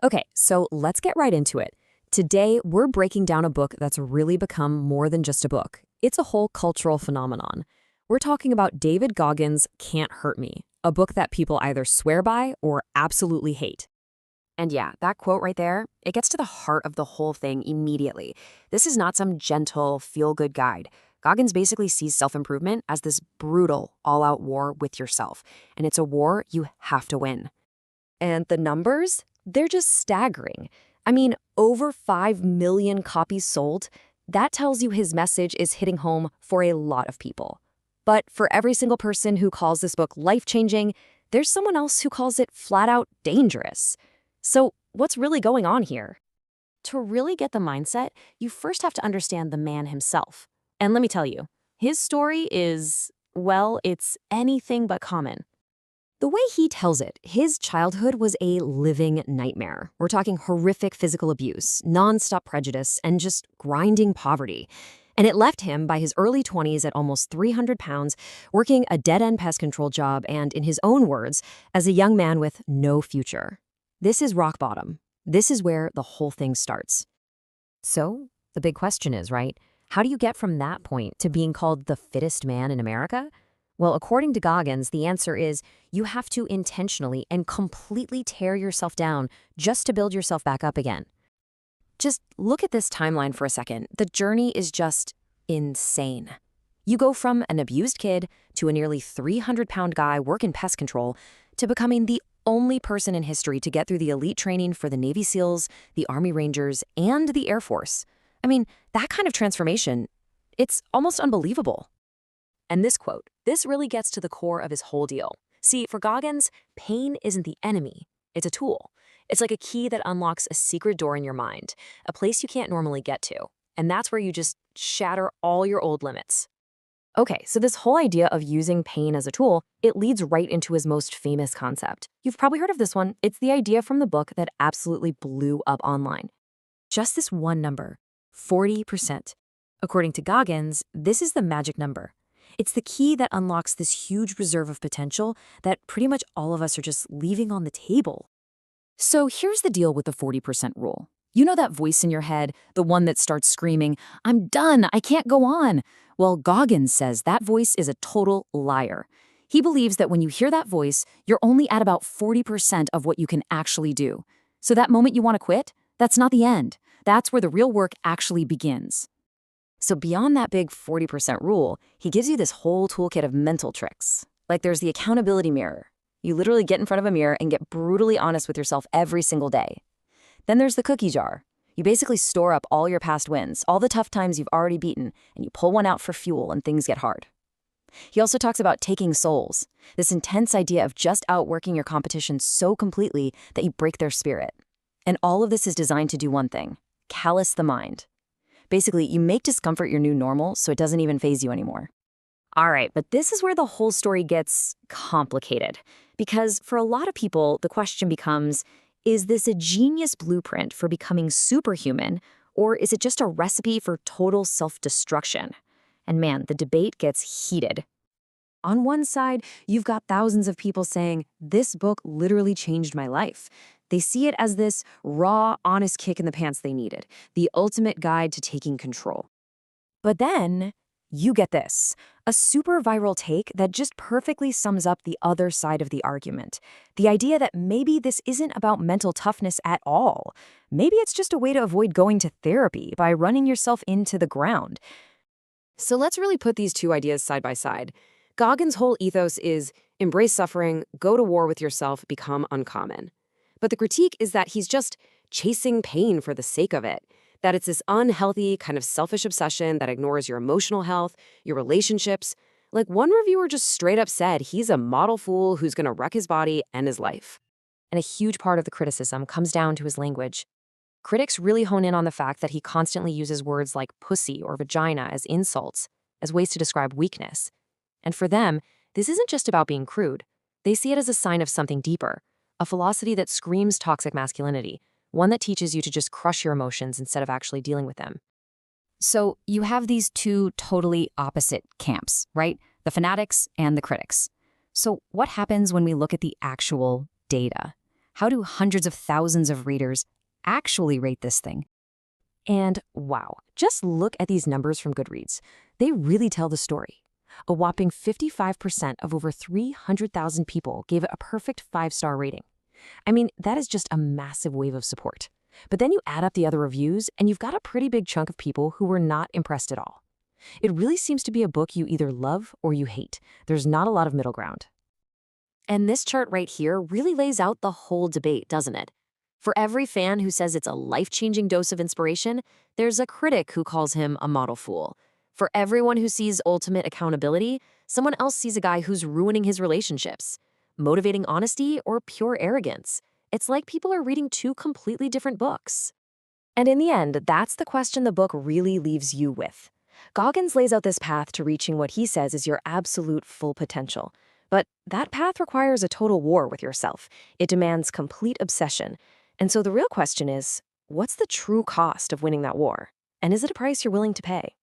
Okay, so let's get right into it. Today, we're breaking down a book that's really become more than just a book. It's a whole cultural phenomenon. We're talking about David Goggins' Can't Hurt Me, a book that people either swear by or absolutely hate. And yeah, that quote right there, it gets to the heart of the whole thing immediately. This is not some gentle, feel-good guide. Goggins basically sees self-improvement as this brutal, all-out war with yourself. And it's a war you have to win. And the numbers? They're just staggering. I mean, over 5 million copies sold. That tells you his message is hitting home for a lot of people. But for every single person who calls this book life-changing, there's someone else who calls it flat-out dangerous. So what's really going on here? To really get the mindset, you first have to understand the man himself. And let me tell you, his story is, well, it's anything but common. The way he tells it, his childhood was a living nightmare. We're talking horrific physical abuse, nonstop prejudice, and just grinding poverty. And it left him by his early 20s at almost 300 pounds, working a dead-end pest control job and, in his own words, as a young man with no future. This is rock bottom. This is where the whole thing starts. So, the big question is, right? How do you get from that point to being called the fittest man in America? Well, according to Goggins, the answer is you have to intentionally and completely tear yourself down just to build yourself back up again. Just look at this timeline for a second. The journey is just insane. You go from an abused kid to a nearly 300-pound guy working pest control to becoming the only person in history to get through the elite training for the Navy SEALs, the Army Rangers, and the Air Force. I mean, that kind of transformation, it's almost unbelievable. And this quote, this really gets to the core of his whole deal. See, for Goggins, pain isn't the enemy, it's a tool. It's like a key that unlocks a secret door in your mind, a place you can't normally get to. And that's where you just shatter all your old limits. Okay, so this whole idea of using pain as a tool, it leads right into his most famous concept. You've probably heard of this one. It's the idea from the book that absolutely blew up online. Just this one number, 40%. According to Goggins, this is the magic number. It's the key that unlocks this huge reserve of potential that pretty much all of us are just leaving on the table. So here's the deal with the 40% rule. You know that voice in your head, the one that starts screaming, "I'm done, I can't go on." Well, Goggins says that voice is a total liar. He believes that when you hear that voice, you're only at about 40% of what you can actually do. So that moment you want to quit, that's not the end. That's where the real work actually begins. So beyond that big 40% rule, he gives you this whole toolkit of mental tricks. Like there's the accountability mirror. You literally get in front of a mirror and get brutally honest with yourself every single day. Then there's the cookie jar. You basically store up all your past wins, all the tough times you've already beaten, and you pull one out for fuel when things get hard. He also talks about taking souls, this intense idea of just outworking your competition so completely that you break their spirit. And all of this is designed to do one thing, callous the mind. Basically, you make discomfort your new normal so it doesn't even faze you anymore. All right, but this is where the whole story gets complicated. Because for a lot of people, the question becomes, is this a genius blueprint for becoming superhuman, or is it just a recipe for total self-destruction? And man, the debate gets heated. On one side, you've got thousands of people saying, this book literally changed my life. They see it as this raw, honest kick in the pants they needed, the ultimate guide to taking control. But then, you get this, a super viral take that just perfectly sums up the other side of the argument. The idea that maybe this isn't about mental toughness at all. Maybe it's just a way to avoid going to therapy by running yourself into the ground. So let's really put these two ideas side by side. Goggins' whole ethos is embrace suffering, go to war with yourself, become uncommon. But the critique is that he's just chasing pain for the sake of it. That it's this unhealthy, kind of selfish obsession that ignores your emotional health, your relationships. Like one reviewer just straight up said he's a model fool who's gonna wreck his body and his life. And a huge part of the criticism comes down to his language. Critics really hone in on the fact that he constantly uses words like pussy or vagina as insults, as ways to describe weakness. And for them, this isn't just about being crude. They see it as a sign of something deeper, a philosophy that screams toxic masculinity, one that teaches you to just crush your emotions instead of actually dealing with them. So you have these two totally opposite camps, right? The fanatics and the critics. So what happens when we look at the actual data? How do hundreds of thousands of readers actually rate this thing? And wow, just look at these numbers from Goodreads. They really tell the story. A whopping 55% of over 300,000 people gave it a perfect 5-star rating. I mean, that is just a massive wave of support. But then you add up the other reviews, and you've got a pretty big chunk of people who were not impressed at all. It really seems to be a book you either love or you hate. There's not a lot of middle ground. And this chart right here really lays out the whole debate, doesn't it? For every fan who says it's a life-changing dose of inspiration, there's a critic who calls him a model fool. For everyone who sees ultimate accountability, someone else sees a guy who's ruining his relationships. Motivating honesty or pure arrogance. It's like people are reading two completely different books. And in the end, that's the question the book really leaves you with. Goggins lays out this path to reaching what he says is your absolute full potential. But that path requires a total war with yourself. It demands complete obsession. And so the real question is, what's the true cost of winning that war? And is it a price you're willing to pay?